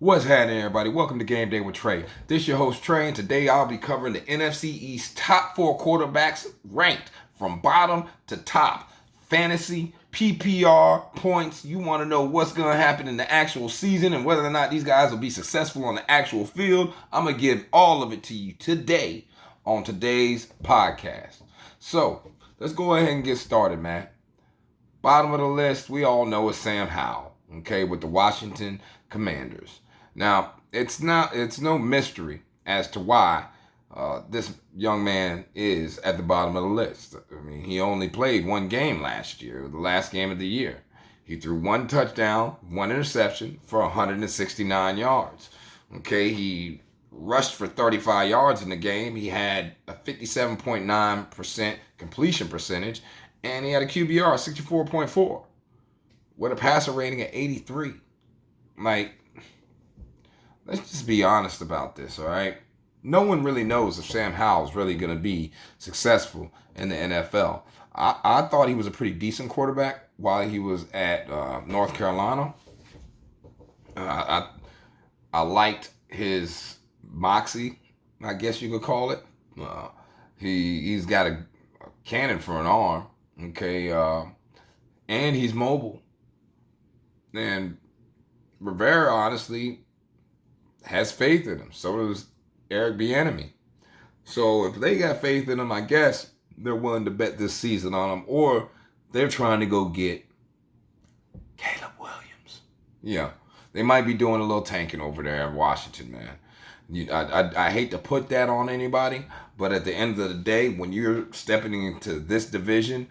What's happening, everybody? Welcome to Game Day with Trey. This is your host, Trey, and today I'll be covering the NFC East top 4 quarterbacks ranked from bottom to top. Fantasy, PPR, points. You want to know what's going to happen in the actual season and whether or not these guys will be successful on the actual field. I'm going to give all of it to you today on today's podcast. So, let's go ahead and get started, man. Bottom of the list, we all know is Sam Howell, okay, with the Washington Commanders. Now, it's no mystery as to why this young man is at the bottom of the list. I mean, he only played one game last year, the last game of the year. He threw one touchdown, one interception for 169 yards. Okay, he rushed for 35 yards in the game. He had a 57.9% completion percentage, and he had a QBR of 64.4 with a passer rating of 83. Like, let's just be honest about this, all right? No one really knows if Sam Howell is really going to be successful in the NFL. I thought he was a pretty decent quarterback while he was at North Carolina. I liked his moxie, I guess you could call it. He's got a cannon for an arm, okay, and he's mobile. And Rivera, honestly, has faith in him. So does Eric Bieniemy. So if they got faith in him, I guess they're willing to bet this season on him, or they're trying to go get Caleb Williams. Yeah, they might be doing a little tanking over there in Washington, man. I hate to put that on anybody, but at the end of the day, when you're stepping into this division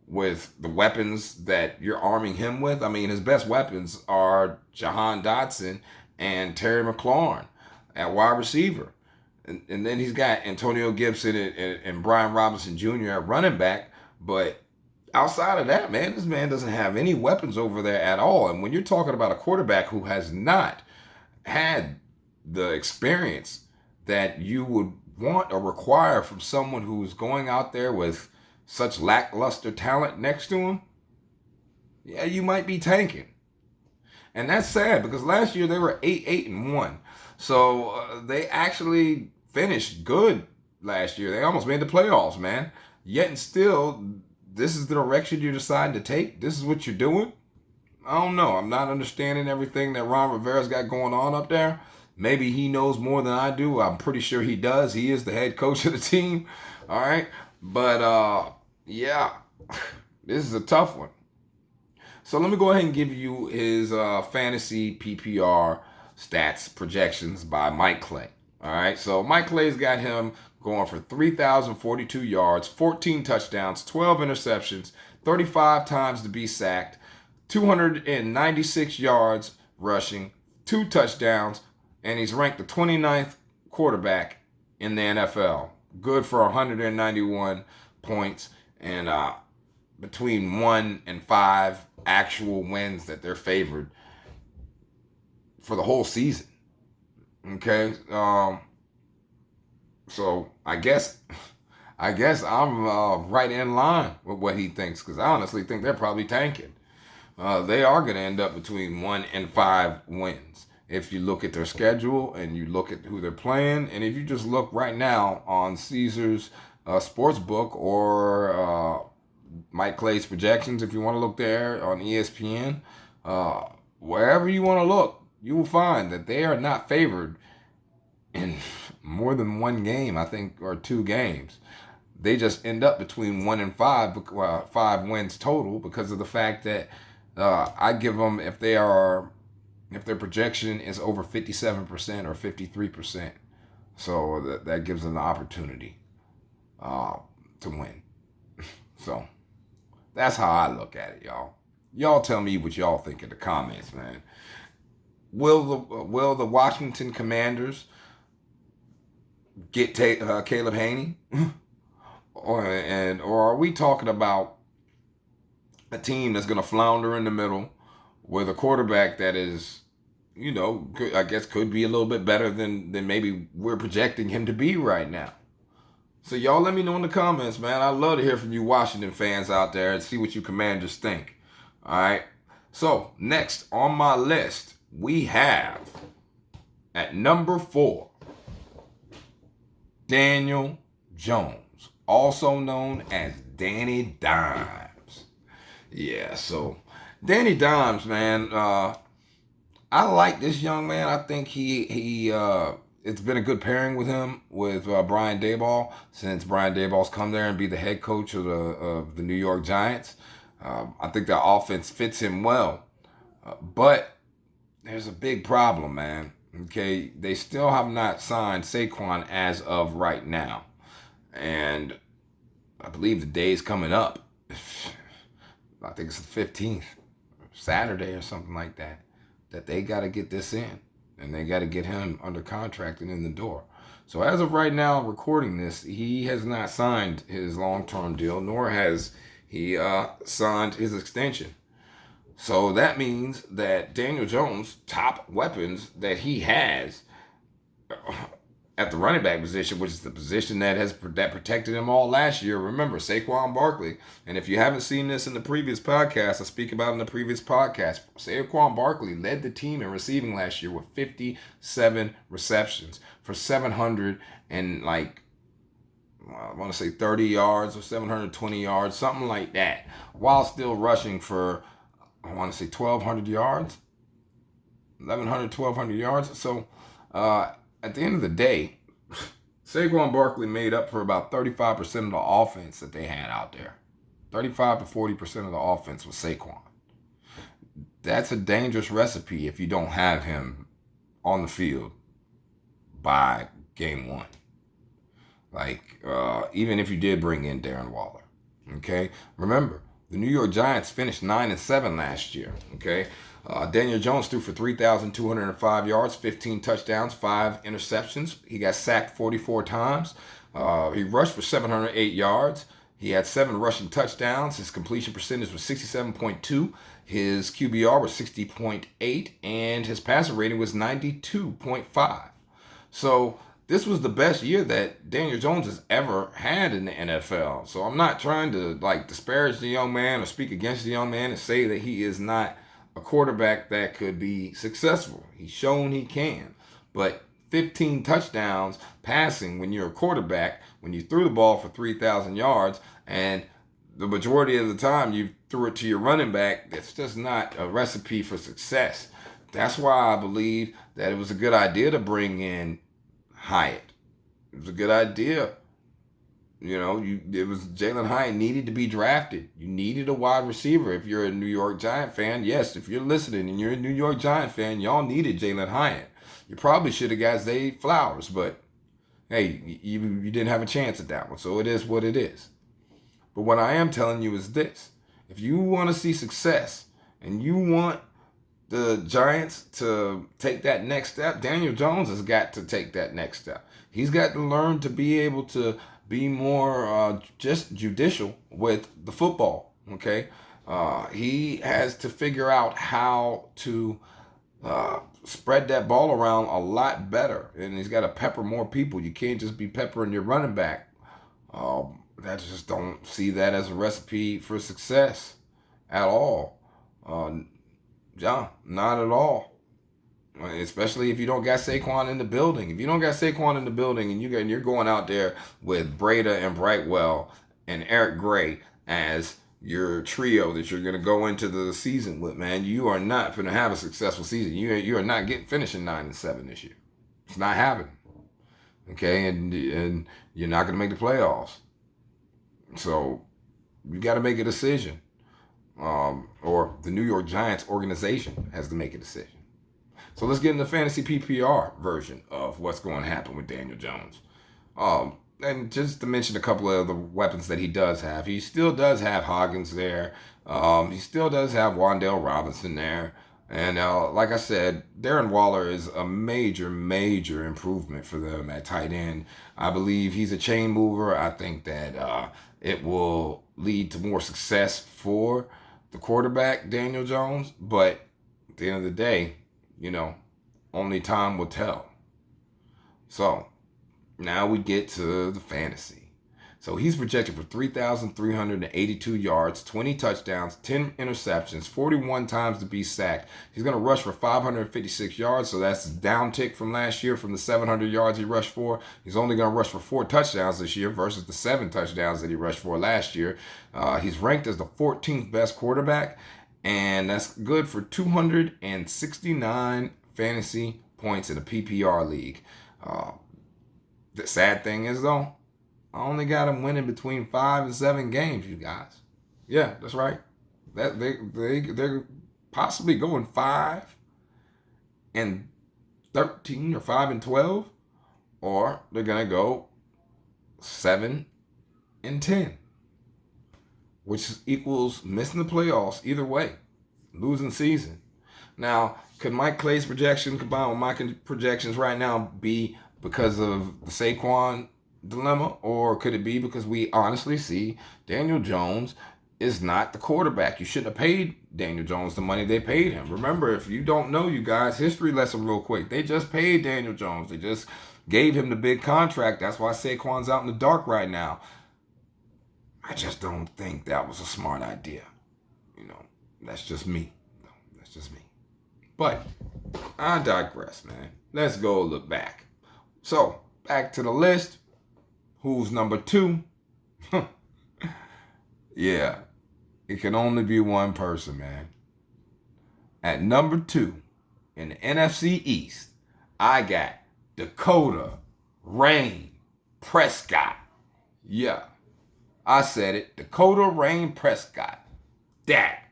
with the weapons that you're arming him with, I mean, his best weapons are Jahan Dotson and Terry McLaurin at wide receiver. And then he's got Antonio Gibson and Brian Robinson Jr. at running back. But outside of that, man, this man doesn't have any weapons over there at all. And when you're talking about a quarterback who has not had the experience that you would want or require from someone who's going out there with such lackluster talent next to him, yeah, you might be tanking. And that's sad because last year they were 8-1. So they actually finished good last year. They almost made the playoffs, man. Yet and still, this is the direction you're deciding to take? This is what you're doing? I don't know. I'm not understanding everything that Ron Rivera's got going on up there. Maybe he knows more than I do. I'm pretty sure he does. He is the head coach of the team. All right. But, yeah, this is a tough one. So let me go ahead and give you his fantasy PPR stats projections by Mike Clay. All right. So Mike Clay's got him going for 3,042 yards, 14 touchdowns, 12 interceptions, 35 times to be sacked, 296 yards rushing, 2 touchdowns, and he's ranked the 29th quarterback in the NFL. Good for 191 points and between 1 and 5 actual wins that they're favored for the whole season. Okay, so I guess I'm right in line with what he thinks, because I honestly think they're probably tanking. They are going to end up between 1 and 5 wins if you look at their schedule and you look at who they're playing, and if you just look right now on Caesars Sportsbook or Mike Clay's projections, if you want to look there on ESPN, wherever you want to look, you will find that they are not favored in more than one game, I think, or 2 games. They just end up between 1 and 5, 5 wins total, because of the fact that I give them, if their projection is over 57% or 53%, so that gives them the opportunity to win. So that's how I look at it, y'all. Y'all tell me what y'all think in the comments, man. Will the Washington Commanders get Caleb Haney? or are we talking about a team that's going to flounder in the middle with a quarterback that is, I guess could be a little bit better than maybe we're projecting him to be right now? So y'all let me know in the comments, man. I'd love to hear from you Washington fans out there and see what you Commanders think. All right. So next on my list, we have At number 4, Daniel Jones, also known as Danny Dimes. Yeah, so Danny Dimes, man, I like this young man. I think he it's been a good pairing with him with Brian Daboll, since Brian Daboll's come there and be the head coach of the New York Giants. I think the offense fits him well, but there's a big problem, man. Okay, they still have not signed Saquon as of right now, and I believe the day is coming up. I think it's the 15th, Saturday or something like that, that they got to get this in, and they got to get him under contract and in the door. So as of right now, recording this, he has not signed his long-term deal, nor has he signed his extension. So that means that Daniel Jones' top weapons that he has at the running back position, which is the position that protected him all last year. Remember, Saquon Barkley. And if you haven't seen this in the previous podcast, I speak about it in the previous podcast. Saquon Barkley led the team in receiving last year with 57 receptions for 700 and I want to say 30 yards or 720 yards, something like that, while still rushing for, I want to say 1,200 yards, 1,100 yards. So at the end of the day, Saquon Barkley made up for about 35% of the offense that they had out there. 35 to 40% of the offense was Saquon. That's a dangerous recipe if you don't have him on the field by game 1. Even if you did bring in Darren Waller. Okay? Remember, the New York Giants finished 9-7 last year. Okay? Daniel Jones threw for 3,205 yards, 15 touchdowns, 5 interceptions. He got sacked 44 times. He rushed for 708 yards. He had 7 rushing touchdowns. His completion percentage was 67.2. His QBR was 60.8. And his passer rating was 92.5. So this was the best year that Daniel Jones has ever had in the NFL. So I'm not trying to disparage the young man or speak against the young man and say that he is not a quarterback that could be successful. He's shown he can. But 15 touchdowns passing when you're a quarterback, when you threw the ball for 3,000 yards, and the majority of the time you threw it to your running back, that's just not a recipe for success. That's why I believe that it was a good idea to bring in Hyatt. It was a good idea. It was Jalen Hyatt needed to be drafted. You needed a wide receiver. If you're a New York Giant fan, yes, if you're listening and you're a New York Giant fan, y'all needed Jalen Hyatt. You probably should have got Zay Flowers, but hey, you didn't have a chance at that one. So it is what it is. But what I am telling you is this. If you want to see success and you want the Giants to take that next step, Daniel Jones has got to take that next step. He's got to learn to be able to be more just judicial with the football, okay? He has to figure out how to spread that ball around a lot better, and he's got to pepper more people. You can't just be peppering your running back. I just don't see that as a recipe for success at all. Yeah, not at all. Especially if you don't got Saquon in the building. If you don't got Saquon in the building and you're going out there with Breda and Brightwell and Eric Gray as your trio that you're going to go into the season with, man, you are not going to have a successful season. You are not finishing 9-7 this year. It's not happening. Okay, and you're not going to make the playoffs. So you got to make a decision. Or the New York Giants organization has to make a decision. So let's get into the fantasy PPR version of what's going to happen with Daniel Jones. And just to mention a couple of the weapons that he does have. He still does have Hoggins there. He still does have Wan'Dale Robinson there. And like I said, Darren Waller is a major, major improvement for them at tight end. I believe he's a chain mover. I think that it will lead to more success for the quarterback, Daniel Jones. But at the end of the day, only time will tell. So now we get to the fantasy. So he's projected for 3,382 yards, 20 touchdowns, 10 interceptions, 41 times to be sacked. He's going to rush for 556 yards, so that's a downtick from last year from the 700 yards he rushed for. He's only going to rush for 4 touchdowns this year versus the 7 touchdowns that he rushed for last year. He's ranked as the 14th best quarterback, and that's good for 269 fantasy points in a PPR league. The sad thing is, though, I only got him winning between 5 and 7 games, you guys. Yeah, that's right. They're possibly going 5 and 13 or 5 and 12, or they're gonna go 7 and 10, which equals missing the playoffs either way, losing season. Now, could Mike Clay's projection combined with my projections right now be because of the Saquon dilemma, or could it be because we honestly see Daniel Jones is not the quarterback? You shouldn't have paid Daniel Jones the money they paid him. Remember, if you don't know, you guys, history lesson real quick. They just paid Daniel Jones. They just gave him the big contract. That's why Saquon's out in the dark right now. I just don't think that was a smart idea. That's just me. That's just me. But I digress, man. Let's go look back. So, back to the list. Who's number 2? Yeah, it can only be one person, man. At number 2 in the NFC East, I got Dakota Rain Prescott. Yeah, I said it. Dakota Rain Prescott. Dak.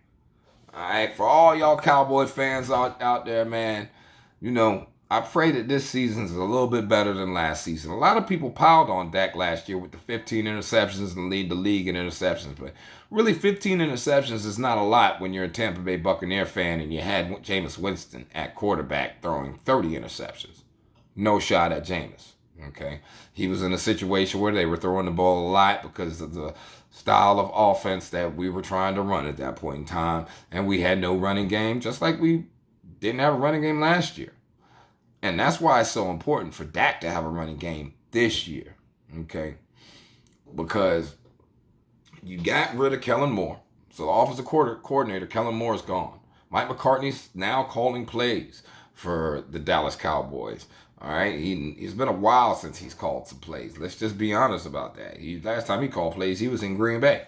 All right, for all y'all Cowboy fans out there, man, I pray that this season is a little bit better than last season. A lot of people piled on Dak last year with the 15 interceptions and lead the league in interceptions. But really, 15 interceptions is not a lot when you're a Tampa Bay Buccaneer fan and you had Jameis Winston at quarterback throwing 30 interceptions. No shot at Jameis. Okay, he was in a situation where they were throwing the ball a lot because of the style of offense that we were trying to run at that point in time. And we had no running game, just like we didn't have a running game last year. And that's why it's so important for Dak to have a running game this year, okay? Because you got rid of Kellen Moore. So the offensive coordinator, Kellen Moore, is gone. Mike McCarthy's now calling plays for the Dallas Cowboys. All right, he's been a while since he's called some plays. Let's just be honest about that. Last time he called plays, he was in Green Bay.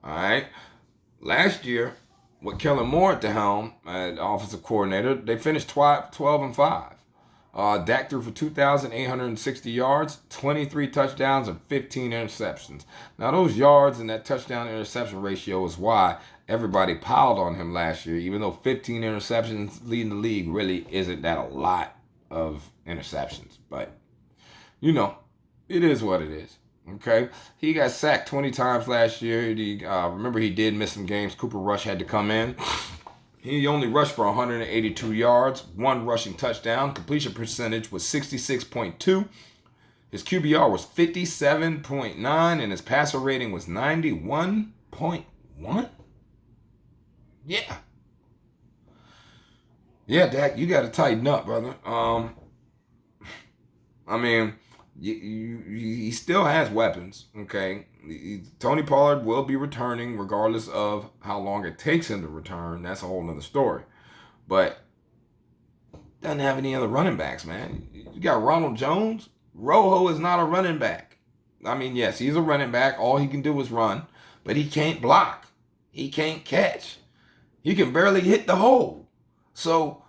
All right, last year with Kellen Moore at the helm, offensive coordinator, they finished 12-5. Dak threw for 2,860 yards, 23 touchdowns, and 15 interceptions. Now, those yards and that touchdown-interception ratio is why everybody piled on him last year, even though 15 interceptions leading the league really isn't that a lot of interceptions. But, it is what it is. Okay? He got sacked 20 times last year. Remember, he did miss some games. Cooper Rush had to come in. He only rushed for 182 yards, 1 rushing touchdown. Completion percentage was 66.2. His QBR was 57.9, and his passer rating was 91.1. Yeah. Yeah, Dak, you got to tighten up, brother. He still has weapons, okay? Tony Pollard will be returning regardless of how long it takes him to return. That's a whole nother story. But doesn't have any other running backs, man. You got Ronald Jones. Rojo is not a running back. Yes, he's a running back. All he can do is run, but he can't block. He can't catch. He can barely hit the hole. So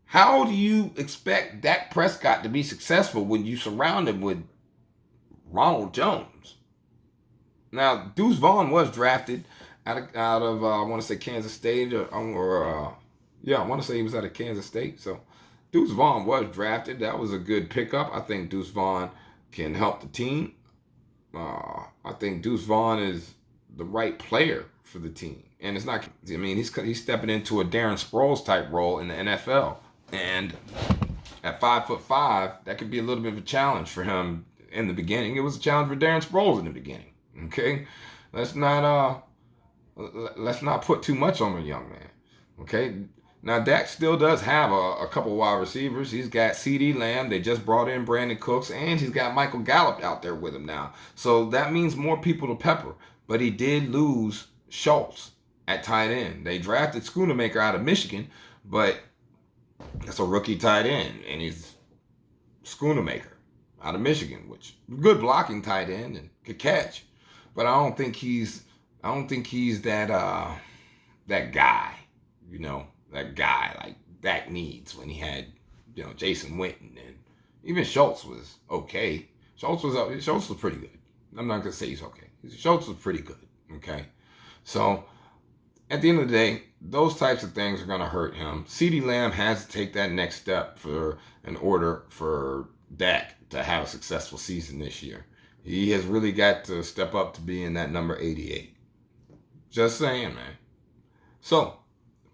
how do you expect Dak Prescott to be successful when you surround him with Ronald Jones? Now, Deuce Vaughn was drafted out of I want to say Kansas State, I want to say he was out of Kansas State. So Deuce Vaughn was drafted. That was a good pickup. I think Deuce Vaughn can help the team. I think Deuce Vaughn is the right player for the team. And it's not, he's stepping into a Darren Sproles type role in the NFL. And at 5'5", that could be a little bit of a challenge for him in the beginning. It was a challenge for Darren Sproles in the beginning. Okay? Let's not put too much on the young man. Okay? Now, Dak still does have a couple wide receivers. He's got CeeDee Lamb. They just brought in Brandon Cooks, and he's got Michael Gallup out there with him now. So that means more people to pepper. But he did lose Schultz at tight end. They drafted Schoonamaker out of Michigan, but that's a rookie tight end, and he's Schoonamaker out of Michigan, which good blocking tight end and could catch. But I don't think he's that that guy, that guy like Dak needs when he had, Jason Witten, and even Schultz was okay. Schultz was pretty good. I'm not gonna say he's okay. Schultz was pretty good. Okay, so at the end of the day, those types of things are gonna hurt him. CeeDee Lamb has to take that next step in order for Dak to have a successful season this year. He has really got to step up to being that number 88. Just saying, man. So,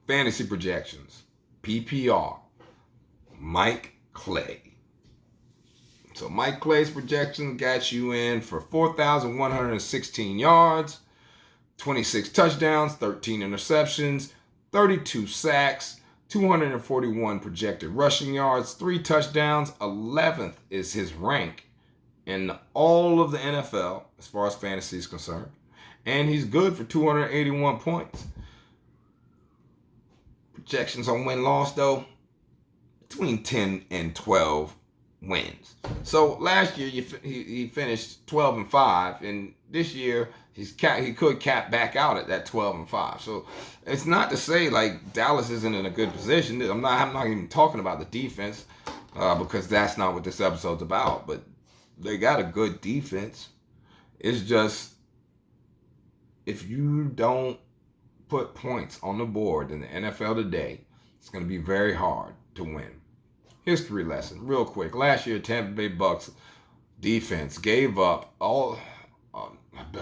fantasy projections. PPR. Mike Clay. So, Mike Clay's projection got you in for 4,116 yards, 26 touchdowns, 13 interceptions, 32 sacks, 241 projected rushing yards, 3 touchdowns. 11th is his rank in all of the NFL as far as fantasy is concerned. And he's good for 281 points. Projections on win-loss, though, between 10 and 12 wins. So last year he finished 12-5, and this year he could cap back out at that 12-5. So it's not to say like Dallas isn't in a good position. I'm not even talking about the defense because that's not what this episode's about. But they got a good defense. It's just, if you don't put points on the board in the NFL today, it's going to be very hard to win. History lesson, real quick. Last year, Tampa Bay Bucks defense gave up a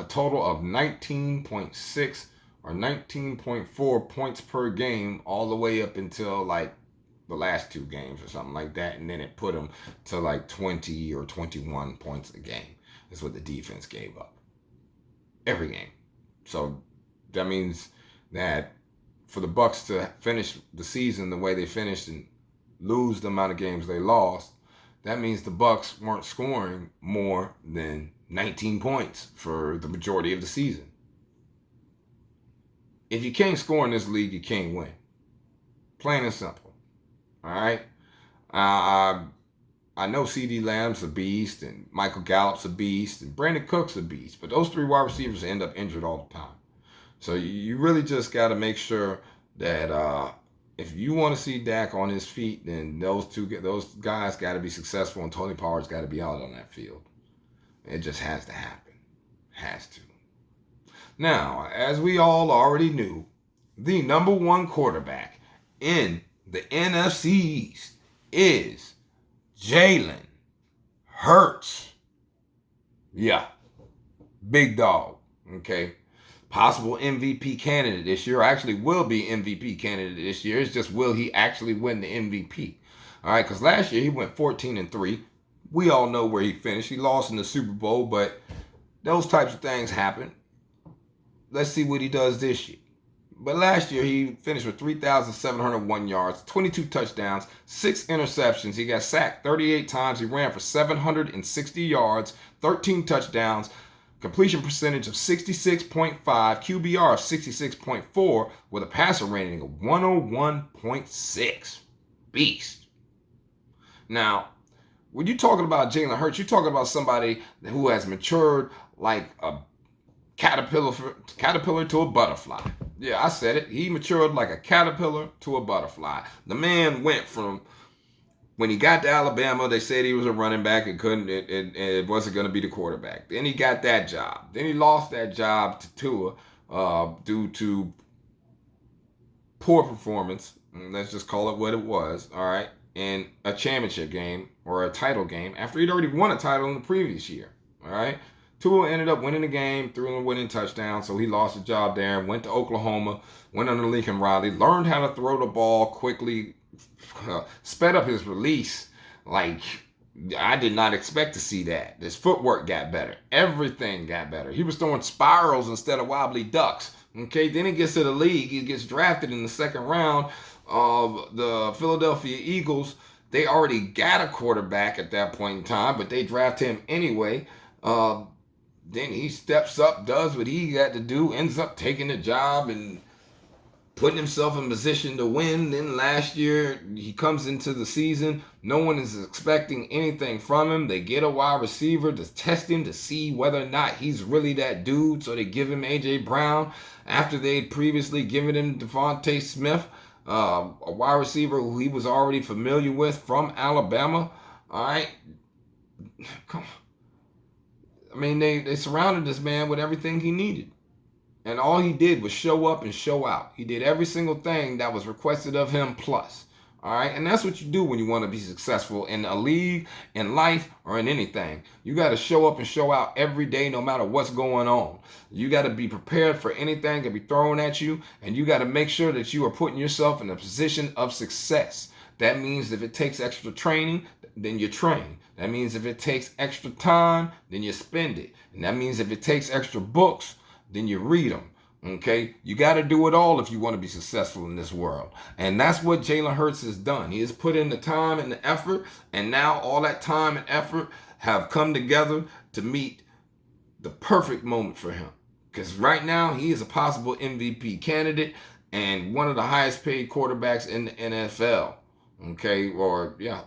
total of 19.6 or 19.4 points per game all the way up until like the last 2 games or something like that, and then it put them to like 20 or 21 points a game. That's what the defense gave up every game. So that means that for the Bucks to finish the season the way they finished and lose the amount of games they lost, that means the Bucks weren't scoring more than 19 points for the majority of the season. If you can't score in this league, you can't win. Plain and simple. All right? I know CeeDee Lamb's a beast, and Michael Gallup's a beast, and Brandon Cook's a beast, but those 3 wide receivers end up injured all the time. So you really just got to make sure that if you want to see Dak on his feet, then those guys got to be successful, and Tony Pollard's got to be out on that field. It just has to happen. Has to. Now, as we all already knew, the number 1 quarterback in the NFC East is Jalen Hurts. Yeah. Big dog. Okay. Possible MVP candidate this year. Actually will be MVP candidate this year. It's just, will he actually win the MVP? All right, because last year he went 14-3. We all know where he finished. He lost in the Super Bowl, but those types of things happen. Let's see what he does this year. But last year he finished with 3,701 yards, 22 touchdowns, 6 interceptions. He got sacked 38 times. He ran for 760 yards, 13 touchdowns, completion percentage of 66.5, QBR of 66.4, with a passer rating of 101.6. Beast. Now, when you're talking about Jalen Hurts, you're talking about somebody who has matured like a caterpillar to a butterfly. Yeah, I said it. He matured like a caterpillar to a butterfly. The man went from, when he got to Alabama, they said he was a running back and it wasn't going to be the quarterback. Then he got that job. Then he lost that job to Tua due to poor performance. Let's just call it what it was. All right. In a championship game or a title game after he'd already won a title in the previous year. All right. Tua ended up winning the game, threw a winning touchdown, so he lost his job there and went to Oklahoma, went under Lincoln Riley, learned how to throw the ball quickly, sped up his release. Like, I did not expect to see that. His footwork got better. Everything got better. He was throwing spirals instead of wobbly ducks. Okay, then he gets to the league. He gets drafted in the 2nd round the Philadelphia Eagles, they already got a quarterback at that point in time, but they draft him anyway. Then he steps up, does what he got to do, ends up taking the job and putting himself in position to win. Then last year, he comes into the season. No one is expecting anything from him. They get a wide receiver to test him to see whether or not he's really that dude. So they give him A.J. Brown after they'd previously given him Devontae Smith, a wide receiver who he was already familiar with from Alabama. All right. Come on. I mean, they surrounded this man with everything he needed. And all he did was show up and show out. He did every single thing that was requested of him plus. All right. And that's what you do when you want to be successful in a league, in life, or in anything. You got to show up and show out every day, no matter what's going on. You got to be prepared for anything that be thrown at you. And you got to make sure that you are putting yourself in a position of success. That means if it takes extra training, then you train. That means if it takes extra time, then you spend it. And that means if it takes extra books, then you read them. Okay, you got to do it all if you want to be successful in this world. And that's what Jalen Hurts has done. He has put in the time and the effort, and now all that time and effort have come together to meet the perfect moment for him. Because right now he is a possible MVP candidate and one of the highest paid quarterbacks in the NFL. Okay, or yeah.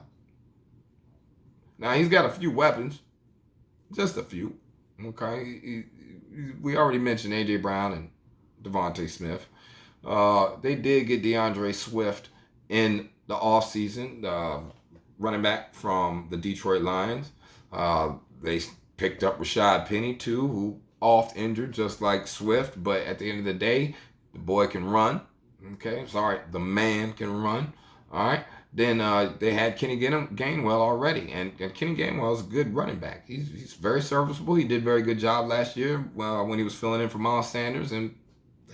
Now he's got a few weapons, just a few. Okay, we already mentioned A.J. Brown and Devontae Smith. They did get DeAndre Swift in the offseason, running back from the Detroit Lions. They picked up Rashad Penny, too, who oft injured just like Swift. But at the end of the day, the boy can run. Okay, sorry, the man can run. All right. Then they had Kenny Gainwell already. And Kenny Gainwell is a good running back. He's very serviceable. He did a very good job last year when he was filling in for Miles Sanders. And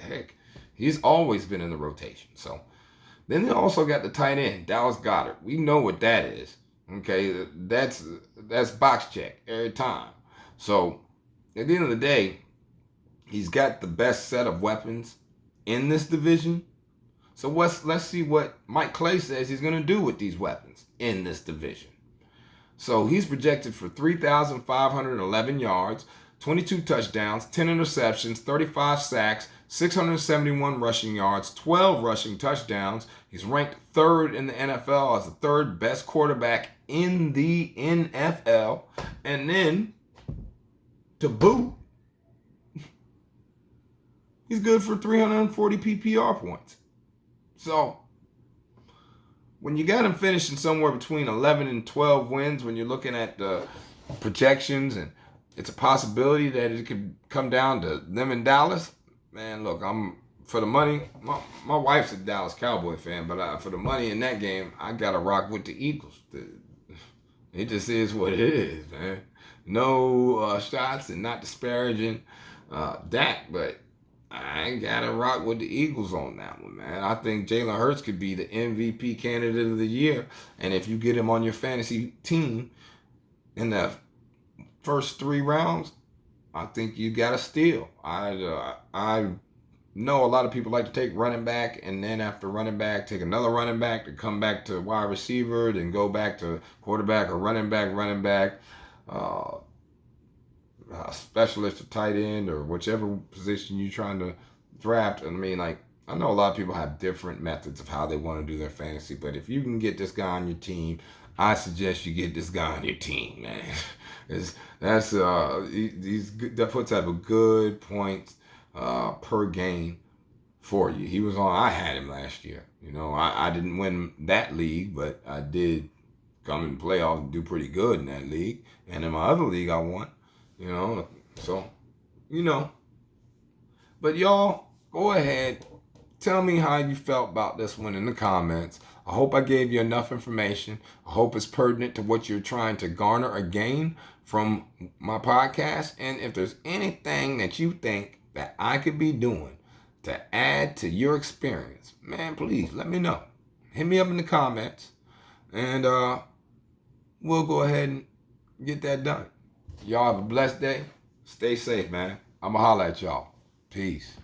heck, he's always been in the rotation. So then they also got the tight end, Dallas Goedert. We know what that is. Okay, that's box check every time. So at the end of the day, he's got the best set of weapons in this division. So let's see what Mike Clay says he's going to do with these weapons in this division. So he's projected for 3,511 yards, 22 touchdowns, 10 interceptions, 35 sacks, 671 rushing yards, 12 rushing touchdowns. He's ranked third in the NFL as the third best quarterback in the NFL. And then, to boot, he's good for 340 PPR points. So, when you got him finishing somewhere between 11 and 12 wins, when you're looking at the projections, and it's a possibility that it could come down to them in Dallas, man, look, I'm for the money. My wife's a Dallas Cowboy fan, but for the money in that game, I got to rock with the Eagles. It just is what it is, man. No shots and not disparaging Dak, but I gotta rock with the Eagles on that one, man. I think Jalen Hurts could be the MVP candidate of the year. And if you get him on your fantasy team in the first 3 rounds, I think you got to steal. I know a lot of people like to take running back, and then after running back, take another running back to come back to wide receiver, then go back to quarterback or running back, specialist or tight end or whichever position you're trying to draft. I mean, like, I know a lot of people have different methods of how they want to do their fantasy, but if you can get this guy on your team, I suggest you get this guy on your team, man. That puts up a good points per game for you. He was on. I had him last year. You know, I didn't win that league, but I did come in the playoffs and do pretty good in that league. And in my other league, I won. You know, so But y'all, go ahead. Tell me how you felt about this one in the comments. I hope I gave you enough information. I hope it's pertinent to what you're trying to garner or gain from my podcast. And if there's anything that you think that I could be doing to add to your experience, man, please let me know. Hit me up in the comments, and we'll go ahead and get that done. Y'all have a blessed day. Stay safe, man. I'ma holler at y'all. Peace.